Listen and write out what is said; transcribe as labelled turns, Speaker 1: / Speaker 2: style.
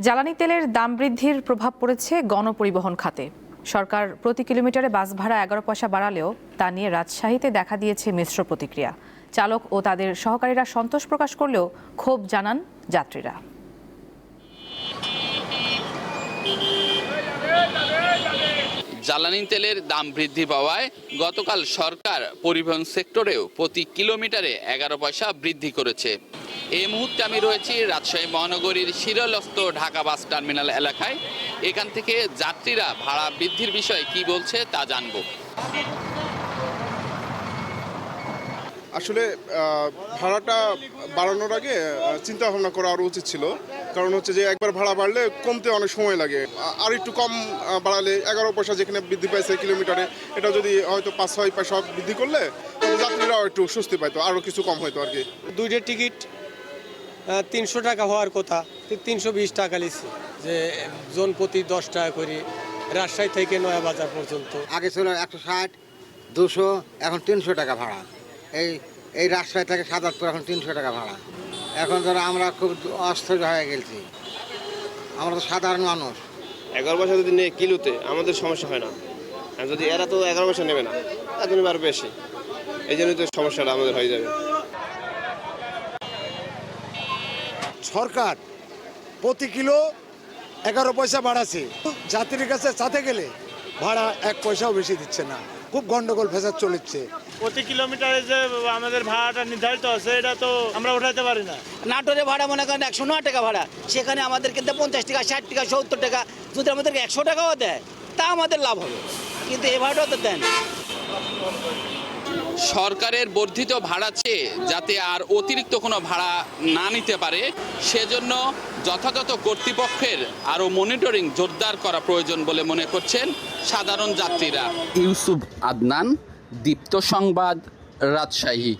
Speaker 1: জ্বালানি তেলের দাম বৃদ্ধির প্রভাব পড়েছে গণপরিবহন খাতে। সরকার প্রতি কিলোমিটারে বাস ভাড়া 11 পয়সা বাড়ালেও তা নিয়ে রাজশাহীতে দেখা দিয়েছে মিশ্র প্রতিক্রিয়া। চালক ও তাদের সহকারীরা সন্তোষ প্রকাশ করলেও ক্ষোভ জানান যাত্রীরা।
Speaker 2: জ্বালানি তেলের দাম বৃদ্ধি পাওয়ায় গতকাল সরকার পরিবহন সেক্টরেও প্রতি কিলোমিটারে 11 পয়সা বৃদ্ধি করেছে। এই মুহূর্তে আমি রয়েছি রাজশাহী মহানগরীর শিরলস্থ ঢাকা বাস টার্মিনাল এলাকায়। এখান থেকে যাত্রীরা ভাড়া বৃদ্ধির বিষয়ে কি বলছে তা জানবো।
Speaker 3: আসলে ভাড়াটা বাড়ানোর আগে চিন্তা ভাবনা করা আরও উচিত ছিল। কারণ হচ্ছে যে একবার ভাড়া বাড়লে কমতে অনেক সময় লাগে। আর একটু কম বাড়ালে 11 পয়সা যেখানে বৃদ্ধি পাইছে কিলোমিটারে, এটা যদি হয়তো 5-6 পয়সা বৃদ্ধি করলে যাত্রীরাও একটু স্বস্তি পাইতো, আরও কিছু কম হয়তো আর কি।
Speaker 4: দুইটা টিকিট 300 টাকা হওয়ার কথা, 320 টাকা লিখছে, যে জন প্রতি 10 টাকা করে রাজশাহী থেকে নয়াবাজার পর্যন্ত।
Speaker 5: আগে ছিল 160, 200, এখন 300 টাকা ভাড়া। এই রাজশাহী থেকে সাদাতপুর এখন 300 টাকা ভাড়া। এখন ধরো আমরা খুব অস্থির হয়ে গেছি, আমরা তো সাধারণ মানুষ।
Speaker 6: 11 পয়সা যদি নেই কিলোতে আমাদের সমস্যা হয় না, আর যদি এরা তো 11 পয়সা নেবে না, তার জন্য আরও বেশি, এই জন্যই তো সমস্যাটা আমাদের হয়ে যাবে।
Speaker 7: সরকার প্রতি কিলো 11 পয়সা বাড়াচ্ছে, যাত্রীর কাছে চাতে গেলে ভাড়া 1 পয়সাও বেশি দিচ্ছে না। খুব গন্ডগোল ফেসাদ চলেছে।
Speaker 8: প্রতি কিলোমিটারে যে আমাদের ভাড়াটা নির্ধারিত আছে, এটা তো আমরা উঠাইতে পারি না।
Speaker 9: নাটোরে ভাড়া মনে করেন 109 টাকা ভাড়া, সেখানে আমাদের কিন্তু 50 টাকা, 60 টাকা, 70 টাকা, যদি আমাদেরকে 100 টাকাও দেয় তা আমাদের লাভ হবে, কিন্তু এই ভাড়াটাও তো দেন।
Speaker 2: সরকারের বর্ধিত ভাড়া চেয়ে যাতে আর অতিরিক্ত কোনো ভাড়া না নিতে পারে, সেজন্য যথাযথ কর্তৃপক্ষের আরও মনিটরিং জোরদার করা প্রয়োজন বলে মনে করছেন সাধারণ যাত্রীরা। ইউসুফ আদনান, দীপ্ত সংবাদ, রাজশাহী।